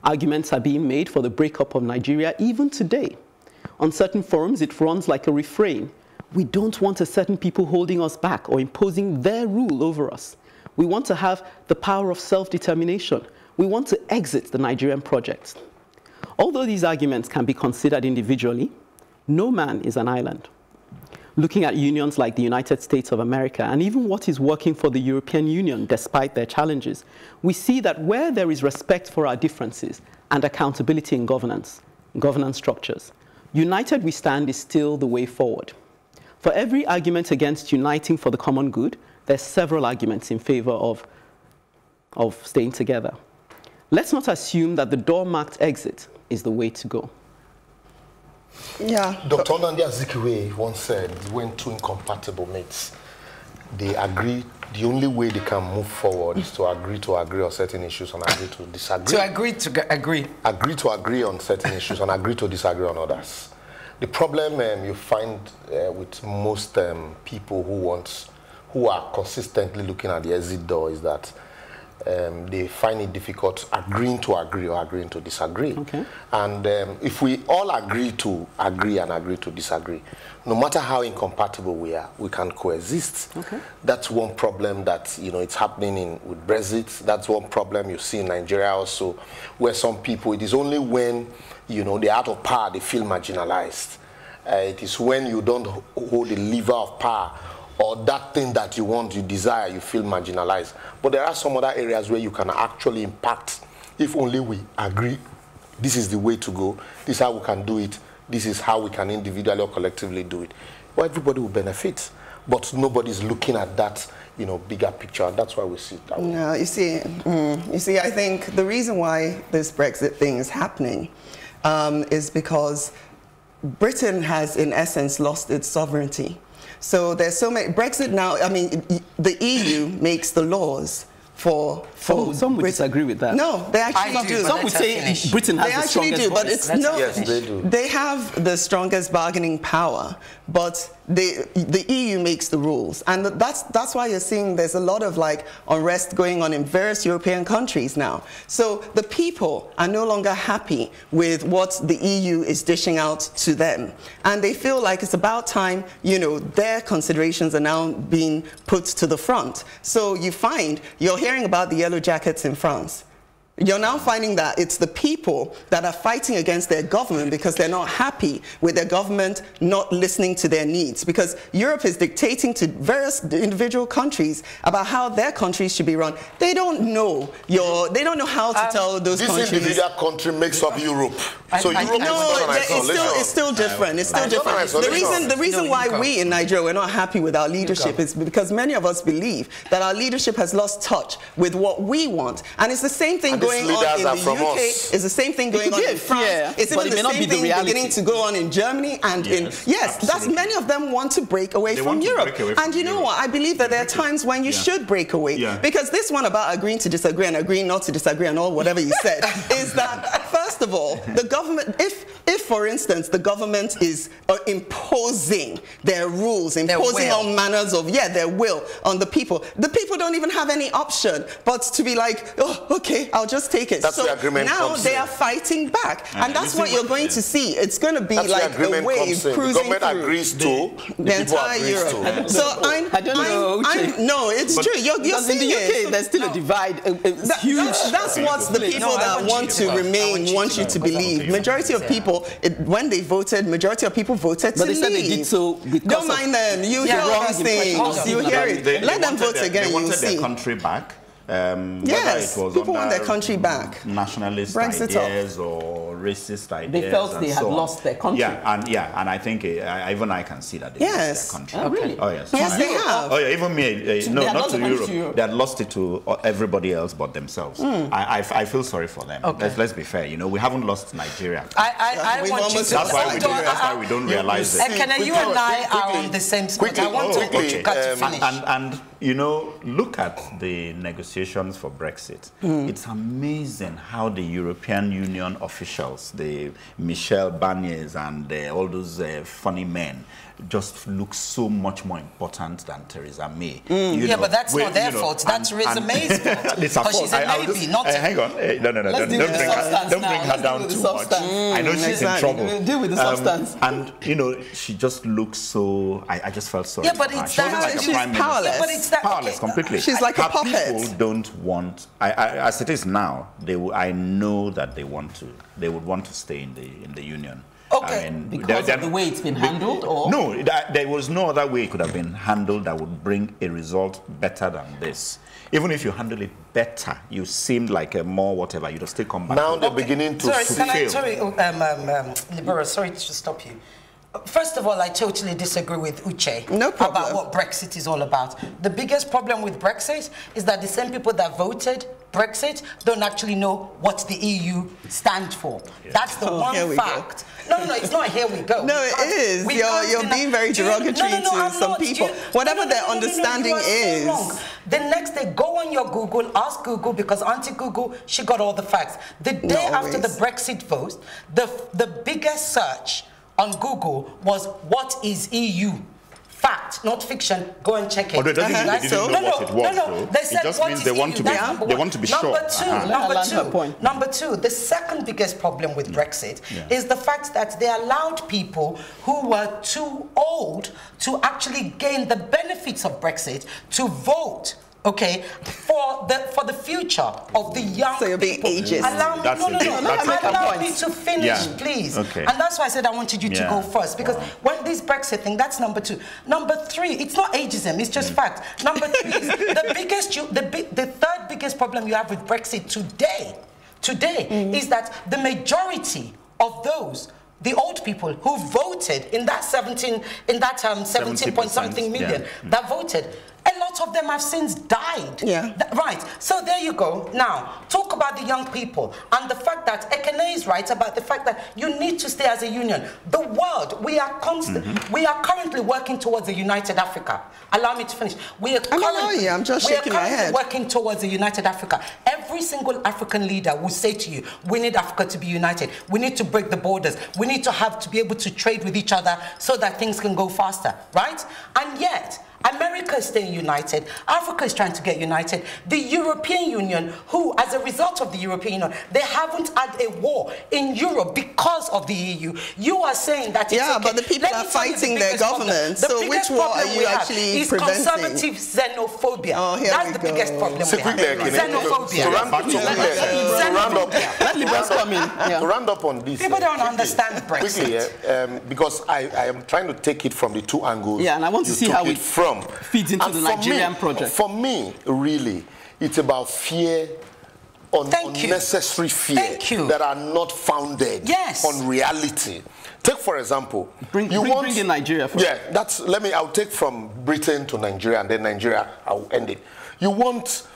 Arguments are being made for the breakup of Nigeria even today. On certain forums, it runs like a refrain. We don't want a certain people holding us back or imposing their rule over us. We want to have the power of self-determination. We want to exit the Nigerian project. Although these arguments can be considered individually, no man is an island. Looking at unions like the United States of America and even what is working for the European Union despite their challenges, we see that where there is respect for our differences and accountability in governance structures, united we stand is still the way forward. For every argument against uniting for the common good, there's several arguments in favor of staying together. Let's not assume that the door-marked exit is the way to go. Yeah. Dr. Nnamdi Azikiwe once said, when two incompatible mates, they agree, the only way they can move forward is to agree on certain issues and agree to disagree. To agree. Agree to agree on certain issues and agree to disagree on others. The problem you find with most people who are consistently looking at the exit door is that they find it difficult agreeing to agree or agreeing to disagree. Okay. And if we all agree to agree and agree to disagree, no matter how incompatible we are, we can coexist. Okay. That's one problem that it's happening with Brexit. That's one problem you see in Nigeria also, where some people, it is only when they're out of power they feel marginalized. It is when you don't hold the lever of power or that thing that you want, you desire, you feel marginalized. But there are some other areas where you can actually impact if only we agree. This is the way to go. This is how we can do it. This is how we can individually or collectively do it. Well, everybody will benefit, but nobody's looking at that, bigger picture, and that's why we see it that way. No, you see, I think the reason why this Brexit thing is happening is because Britain has, in essence, lost its sovereignty. So there's so many, Brexit now, I mean, the EU makes the laws for some would disagree with that. No, they actually do. Some would say Britain has the strongest voice. But it's no. Yes, they do. They have the strongest bargaining power, but the EU makes the rules, and that's why you're seeing there's a lot of like unrest going on in various European countries now. So the people are no longer happy with what the EU is dishing out to them, and they feel like it's about time, you know, their considerations are now being put to the front. So you find you're hearing about the yellow jackets in France. You're now finding that it's the people that are fighting against their government because they're not happy with their government not listening to their needs. Because Europe is dictating to various individual countries about how their countries should be run. They don't know they don't know how to tell those countries. This individual country makes up Europe. So Europe it's still different. It's still different. The reason why we in Nigeria we're not happy with our leadership is because many of us believe that our leadership has lost touch with what we want, and it's the same thing going on in the UK. It's the same thing going on in France. Yeah, it's even the same thing beginning to go on in Germany and that's many of them want to break away from Europe. And you know what? I believe that there are times when you should break away because this one about agreeing to disagree and agreeing not to disagree and all whatever you said is that first of all, the government, if for instance the government is imposing their rules, imposing all manners of their will on the people don't even have any option but to be like, oh, okay, I'll just take it. That's so the agreement now they are fighting back, and that's what you're going to see. It's going to be like a wave cruising the government agrees to the entire Europe. So I don't know. No, it's true. You're seeing in the UK, there's still a divide. It's huge. That's what the people that want to remain want you to believe. Majority of people, when they voted, majority of people voted to leave. But they said they did so because don't mind them. You hear all these things. You hear it. Let them vote again. They wanted see. their country back. Yes, it was people want their country back. Nationalist Brexit ideas or racist ideas. They felt they had lost their country. And I think even I can see that they lost their country. Oh, really? Oh yes. Yes, they have. Oh yeah, even me. No, not to Europe. They had lost it to everybody else but themselves. I feel sorry for them. Okay. Let's be fair. You know, we haven't lost Nigeria. I want you to. That's why we don't realize it. Ekene, you and I are on the same spot. I want to finish. And you know, look at the negotiations for Brexit. It's amazing how the European Union officials, the Michel Barniers and all those funny men, just look so much more important than Theresa May. But that's not their fault. That's Theresa May's fault. Because she's a maybe, not a... Hang on. No. Don't bring her down too much. I know she's in trouble. Deal with the substance. And, you know, she just looks so... I just felt sorry. Yeah, but it's that... She's powerless. But it's that... Powerless completely. She's like a puppet. People don't want... as it is now, I know that they would want to stay in the union. Okay. I mean, because of the way it's been handled, or no, there was no other way it could have been handled that would bring a result better than this. Even if you handle it better, you seemed like a more whatever. You'd still come back. Now they're beginning to fail. Libera, sorry to stop you. First of all, I totally disagree with Uche about what Brexit is all about. The biggest problem with Brexit is that the same people that voted Brexit don't actually know what the EU stands for. That's the one fact. No, it's not here we go. No, it is. You're being very derogatory to some people. Whatever their understanding is. The next day, go on your Google, ask Google, because Auntie Google, she got all the facts. The day after the Brexit vote, the biggest search on Google was, what is EU? Fact, not fiction. Go and check it. Although it doesn't mean they didn't know what it was, They said, it just means they want to be sure. Number two, the second biggest problem with Brexit is the fact that they allowed people who were too old to actually gain the benefits of Brexit to vote. Okay, for the future of the young people. So you're being ageist. Allow me to finish, please. Okay. And that's why I said I wanted you to go first, because when this Brexit thing, that's number two. Number three, it's not ageism, it's just fact. Number three is the third biggest problem you have with Brexit today is that the majority of those, the old people who voted in that 17 point something million that voted, a lot of them have since died. Yeah. Right. So there you go. Now, talk about the young people and the fact that Ekene is right about the fact that you need to stay as a union. The world, we are currently working towards a united Africa. Allow me to finish. I'm just shaking my head. Working towards a united Africa. Every single African leader will say to you, we need Africa to be united. We need to break the borders. We need to be able to trade with each other so that things can go faster, right? And yet, America is staying united. Africa is trying to get united. The European Union, who, as a result of the European Union, they haven't had a war in Europe because of the EU. You are saying that it's okay. But the people are fighting their government. So which war are you actually preventing? Is conservative xenophobia. Oh, That's the biggest problem we have. Xenophobia. Let liberals come in. To round up on this. People don't understand Brexit. Because I am trying to take it from the two angles. Yeah, and I want to see how it feeds into the Nigerian project. For me, really, it's about fear, unnecessary fear that are not founded on reality. Take, for example, bring in Nigeria first. Yeah, I'll take from Britain to Nigeria, and then Nigeria, I'll end it. You want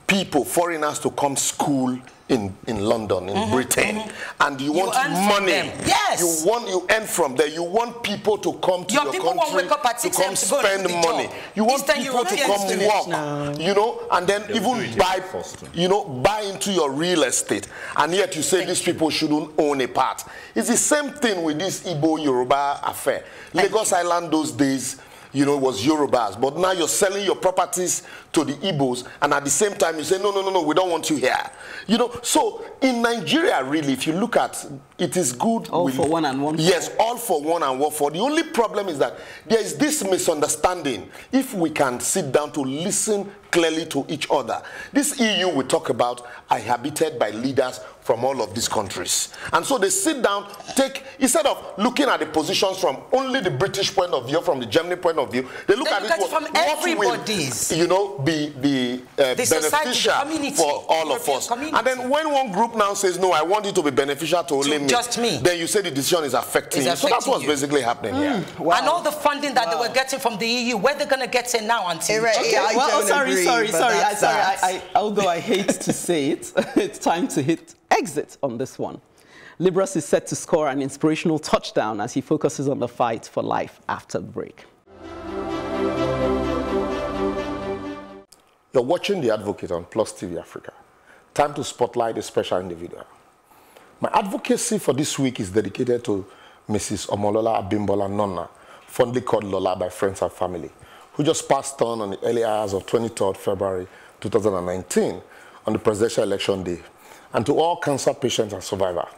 people, foreigners, to come school in London, in Britain, and you want money. Yes. You earn from there. You want people to come to your country wake up at 6 to come spend money. You want people to come work, you know, and then even buy into your real estate. And yet you say these people shouldn't own a part. It's the same thing with this Igbo Yoruba affair. Lagos Island those days, you know, it was Yorubas, but now you're selling your properties to the Igbos, and at the same time you say, no, we don't want you here. You know, so in Nigeria, really, if you look at it, is good. All for one and one for. Yes, all for one and one for. The only problem is that there is this misunderstanding. If we can sit down to listen clearly to each other. This EU we talk about are inhabited by leaders from all of these countries. And so they sit down, instead of looking at the positions from only the British point of view, from the German point of view, they look at it from everybody's. Will, you know, be beneficial for all of us. And then when one group now says, no, I want it to be beneficial to only me, just me, then you say the decision is affecting you. So that's what's basically happening here. Wow. And all the funding that they were getting from the EU, where they're going to get it now until... Sorry. Although I hate to say it, it's time to hit exit on this one. Libras is set to score an inspirational touchdown as he focuses on the fight for life after the break. You're watching The Advocate on PlusTVAfrica. Time to spotlight a special individual. My advocacy for this week is dedicated to Mrs. Omolola Abimbola Nonna, fondly called Lola by friends and family, who just passed on the early hours of 23rd February 2019 on the presidential election day. And to all cancer patients and survivors,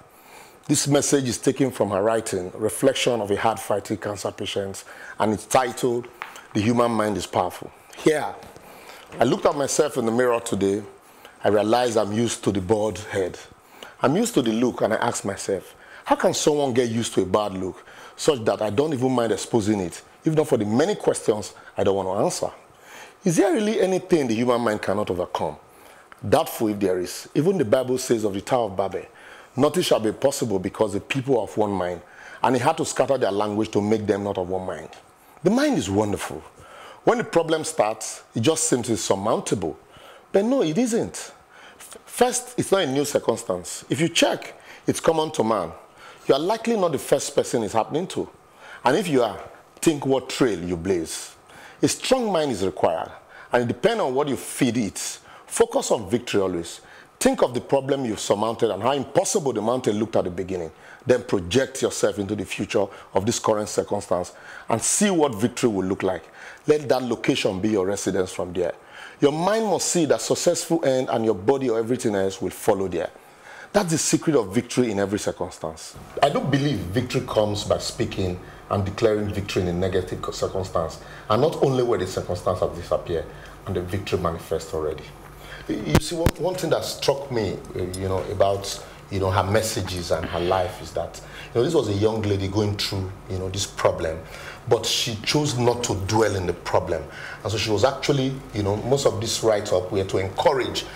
this message is taken from her writing, Reflection of a Hard-Fighting Cancer Patient, and it's titled, The Human Mind is Powerful. Here, I looked at myself in the mirror today. I realized I'm used to the bald head. I'm used to the look, and I asked myself, how can someone get used to a bad look such that I don't even mind exposing it, if not for the many questions I don't want to answer? Is there really anything the human mind cannot overcome? Doubtful if there is. Even the Bible says of the Tower of Babel, nothing shall be possible because the people are of one mind, and he had to scatter their language to make them not of one mind. The mind is wonderful. When the problem starts, it just seems insurmountable. But no, it isn't. First, it's not a new circumstance. If you check, it's common to man. You are likely not the first person it's happening to. And if you are, think what trail you blaze. A strong mind is required, and it depends on what you feed it. Focus on victory always. Think of the problem you've surmounted and how impossible the mountain looked at the beginning. Then project yourself into the future of this current circumstance and see what victory will look like. Let that location be your residence from there. Your mind must see that successful end, and your body or everything else will follow there. That's the secret of victory in every circumstance. I don't believe victory comes by speaking and declaring victory in a negative circumstance, and not only where the circumstance has disappeared and the victory manifests already. You see, one thing that struck me, about, her messages and her life is that, this was a young lady going through, this problem, but she chose not to dwell in the problem. And so she was actually, most of this write-up were to encourage,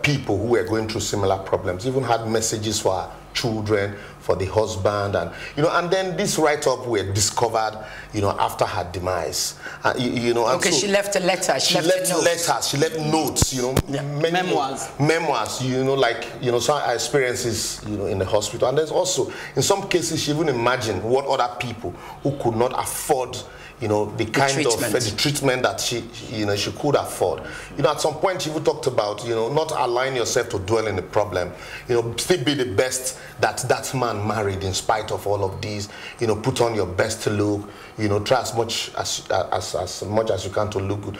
people who were going through similar problems, even had messages for her children, for the husband, and and then this write-up were discovered, after her demise. And okay, so she left a letter. She left letters. She left notes. Many memoirs. Memoirs. Some experiences. In the hospital, and there's also in some cases she even imagined what other people who could not afford. The kind of the treatment that she could afford. At some point she even talked about, not allowing yourself to dwell in the problem. Still be the best that man married in spite of all of these. Put on your best look. Try as much as you can to look good.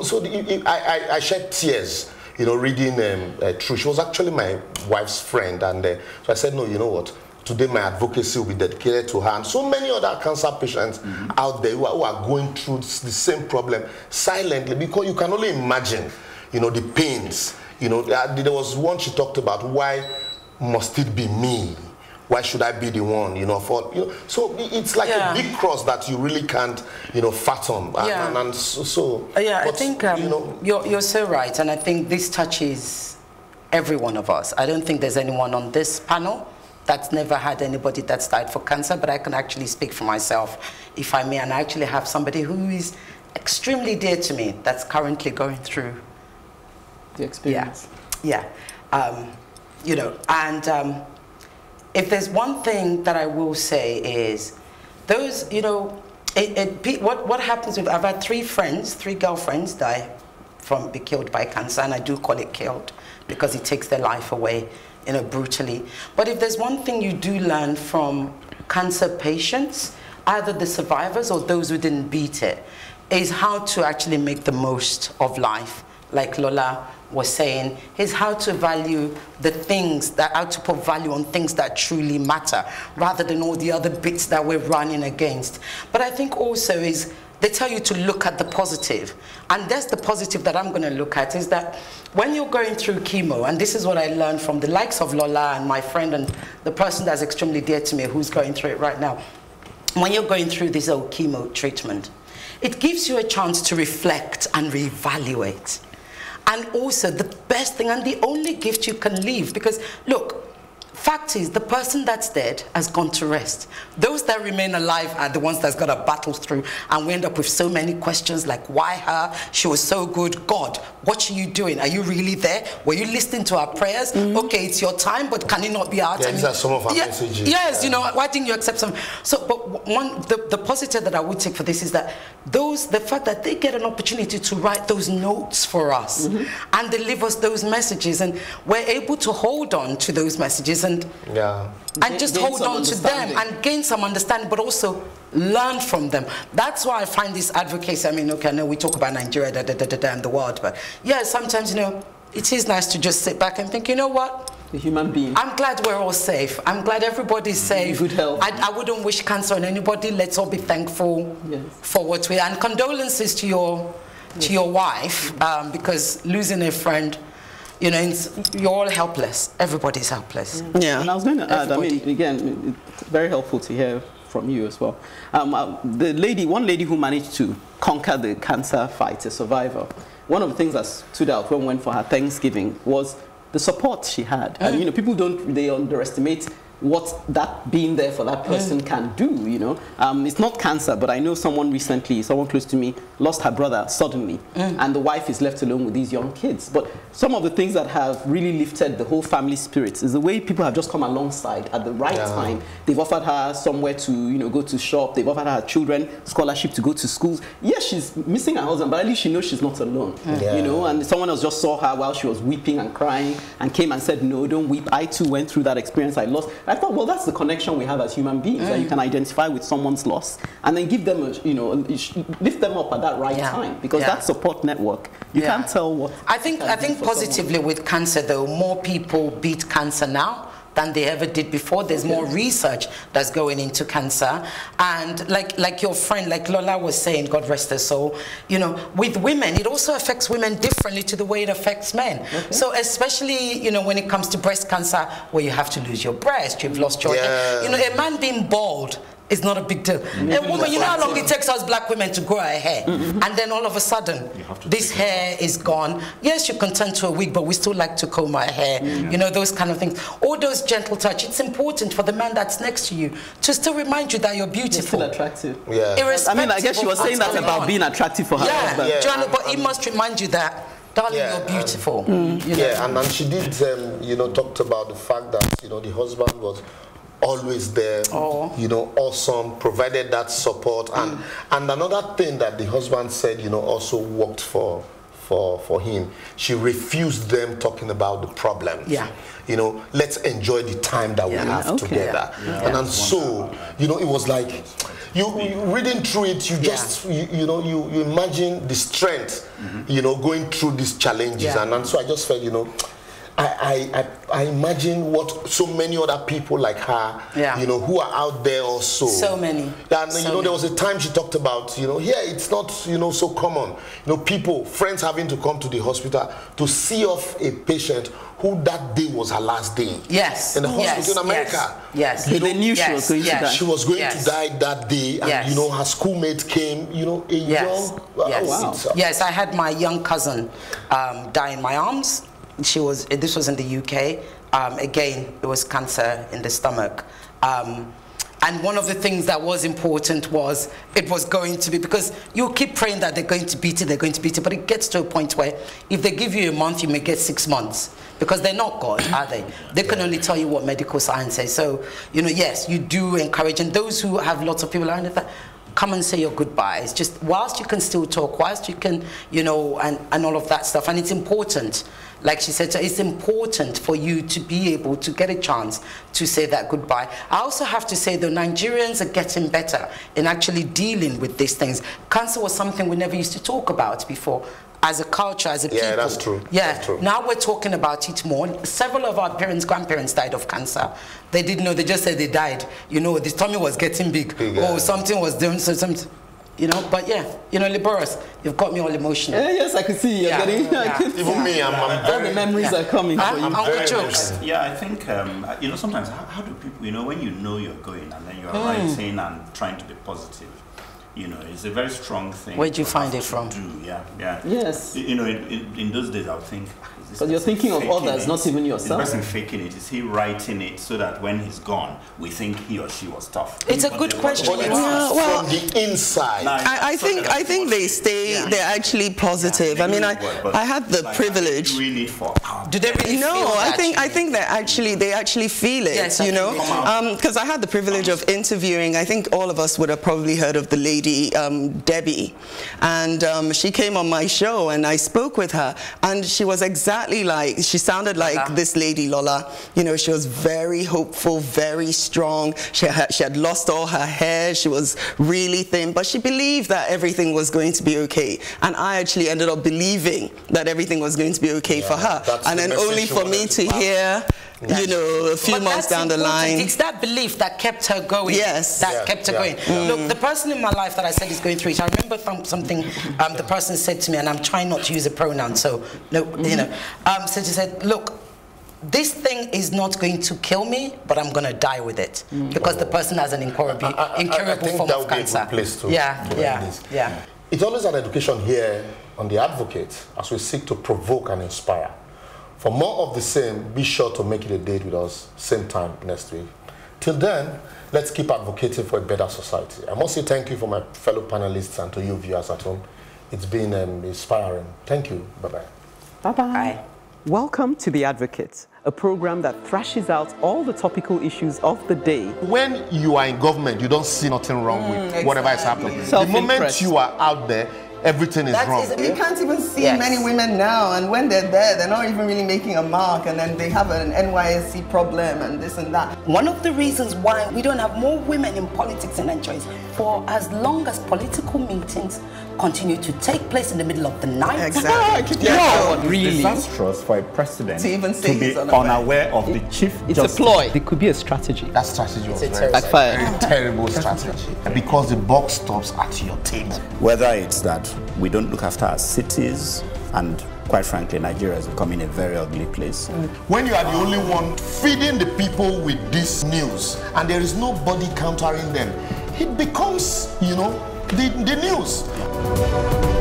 So I shed tears. Reading through. She was actually my wife's friend, and so I said, no, you know what? Today my advocacy will be dedicated to her and so many other cancer patients out there who are going through the same problem silently, because you can only imagine, the pains. There was one she talked about, why must it be me? Why should I be the one, so it's like a big cross that you really can't, fathom. Yeah. I think you're so right, and I think this touches every one of us. I don't think there's anyone on this panel that's never had anybody that's died for cancer, but I can actually speak for myself, if I may, and I actually have somebody who is extremely dear to me that's currently going through the experience. Yeah. If there's one thing that I will say is those, what happens with, I've had three girlfriends be killed by cancer, and I do call it killed because it takes their life away, brutally. But if there's one thing you do learn from cancer patients, either the survivors or those who didn't beat it, is how to actually make the most of life. Like Lola was saying, is how to value the things how to put value on things that truly matter, rather than all the other bits that we're running against. But I think also is, they tell you to look at the positive. And that's the positive that I'm going to look at, is that when you're going through chemo, and this is what I learned from the likes of Lola and my friend and the person that's extremely dear to me who's going through it right now, when you're going through this old chemo treatment, it gives you a chance to reflect and reevaluate. And also the best thing and the only gift you can leave, because look, fact is, the person that's dead has gone to rest. Those that remain alive are the ones that's got to battle through, and we end up with so many questions like, why her? She was so good. God, what are you doing? Are you really there? Were you listening to our prayers? Okay, it's your time, but can it not be our time? These are some of our messages. Yes, why didn't you accept some? So, but the positive that I would take for this is that the fact that they get an opportunity to write those notes for us and deliver us those messages, and we're able to hold on to those messages and just hold on to them and gain some understanding, but also learn from them. That's why I find this advocacy. I mean, okay, I know we talk about Nigeria, and the world, but yeah, sometimes, it is nice to just sit back and think, you know what? The human being. I'm glad we're all safe. I'm glad everybody's safe. Good health. I wouldn't wish cancer on anybody. Let's all be thankful for what we are. And condolences to your wife, because losing a friend, you're all helpless. Everybody's helpless. Yeah. And I was going to add, I mean, again, it's very helpful to hear from you as well. One lady who managed to conquer the cancer fight, a survivor, one of the things that stood out when we went for her Thanksgiving was the support she had. And, people they underestimate what that being there for that person can do, It's not cancer, but I know someone close to me, lost her brother suddenly, and the wife is left alone with these young kids. But some of the things that have really lifted the whole family spirits is the way people have just come alongside at the right time. They've offered her somewhere to, go to shop. They've offered her children scholarship to go to schools. Yes, she's missing her husband, but at least she knows she's not alone, and someone else just saw her while she was weeping and crying and came and said, no, don't weep. I too went through that experience. I lost. I thought, well, that's the connection we have as human beings, that you can identify with someone's loss and then give them, lift them up at that right time, because that support network, you can't tell what. I think positively with cancer, though, more people beat cancer now than they ever did before. There's more research that's going into cancer, and like your friend, like Lola was saying, God rest her soul, with women, it also affects women differently to the way it affects men. So especially, when it comes to breast cancer, where you have to lose your breast, you've lost your, a man being bald It's not a big deal. A woman, you know how long it takes us black women to grow our hair? And then all of a sudden, this hair is gone. Yes, you can turn to a wig, but we still like to comb our hair. You know, those kind of things. All those gentle touch. It's important for the man that's next to you to still remind you that you're beautiful. You're still attractive. Yeah. I mean, I guess she was saying that about being attractive for her husband. Joanna, but he must remind you that, darling, you're beautiful. You know? And she did, you know, talked about the fact that, you know, the husband was always there, you know, awesome, provided that support. And another thing that the husband said, you know, also worked for him, she refused them talking about the problems. You know, let's enjoy the time that we have together. And so, you know, it was like, you reading through it, you just, you know, you imagine the strength, you know, going through these challenges. And so I just felt, you know, I imagine what so many other people like her, you know, who are out there also. So many. And, you know, there was a time she talked about, you know, here it's not, you know, so common. You know, people, friends having to come to the hospital to see off a patient who that day was her last day. In the hospital in America. You know, they knew she was going to die. She was going to die that day, and, you know, her schoolmate came, you know, a young... Yes, I had my young cousin die in my arms. This was in the UK. Again, it was cancer in the stomach. And one of the things that was important was it was going to be, because you keep praying that they're going to beat it, but it gets to a point where if they give you a month, you may get 6 months. Because they're not God, are they? They can only tell you what medical science says. So, you know, yes, you do encourage, and those who have lots of people around it, come and say your goodbyes. Just whilst you can still talk, whilst you can, you know, and all of that stuff. And it's important, like she said, it's important for you to be able to get a chance to say that goodbye. I also have to say, the Nigerians are getting better in actually dealing with these things. Cancer was something we never used to talk about before. As a culture, as a people. Yeah, that's true. Yeah, that's true. Now we're talking about it more. Several of our parents, grandparents died of cancer. They didn't know, they just said they died. You know, the tummy was getting big. Or something was doing something. You know, but yeah, you know, Liberus, you've got me all emotional. Yes, I can see you. Even me, I'm all the memories are coming for you. Uncle jokes. Yeah, I think, you know, sometimes, how do people, you know, when you know you're going and then you're writing and trying to be positive, you know, it's a very strong thing. Where'd you find it from? Yes. You know, in those days, I would think, but you're thinking of others, not even yourself. Is the person faking it? Is he writing it so that when he's gone, we think he or she was tough? It's a good question. Well, from the inside. I think they stay. They're actually positive. I mean, I had the privilege. Do they really no, feel I that? think they actually feel it. Yes, you know, because I had the privilege of interviewing. I think all of us would have probably heard of the lady Debbie, and she came on my show, and I spoke with her, and she was exactly like, she sounded like this lady Lola. You know, she was very hopeful, very strong. She had lost all her hair. She was really thin, but she believed that everything was going to be okay. And I actually ended up believing that everything was going to be okay for her. And then only for me to hear, you know, a few months down the line. It's that belief that kept her going. Yes. That kept her going. Look, the person in my life that I said is going through it, I remember something the person said to me, and I'm trying not to use a pronoun, so, no, you know. So she said, look, this thing is not going to kill me, but I'm going to die with it. Because the person has an incurable form of cancer. Yeah. It's always an education here on The Advocate as we seek to provoke and inspire. For more of the same, be sure to make it a date with us, same time next week. Till then, let's keep advocating for a better society. I must say thank you for my fellow panelists and to you viewers at home. It's been inspiring. Thank you. Bye-bye. Bye-bye. Bye. Welcome to The Advocate, a program that thrashes out all the topical issues of the day. When you are in government, you don't see nothing wrong with whatever is happening. The moment you are out there, everything is wrong. You can't even see many women now, and when they're there, they're not even really making a mark, and then they have an NYSC problem and this and that. One of the reasons why we don't have more women in politics in Nigeria, for as long as political meetings continue to take place in the middle of the night. Exactly. Really disastrous for a president to even say to be unaware of the chief justice. It's a ploy. It could be a strategy. That strategy was very terrible strategy. Because the buck stops at your table. Whether it's that we don't look after our cities, and quite frankly, Nigeria is becoming a very ugly place. When you are the only one feeding the people with this news, and there is nobody countering them, it becomes, you know, the news.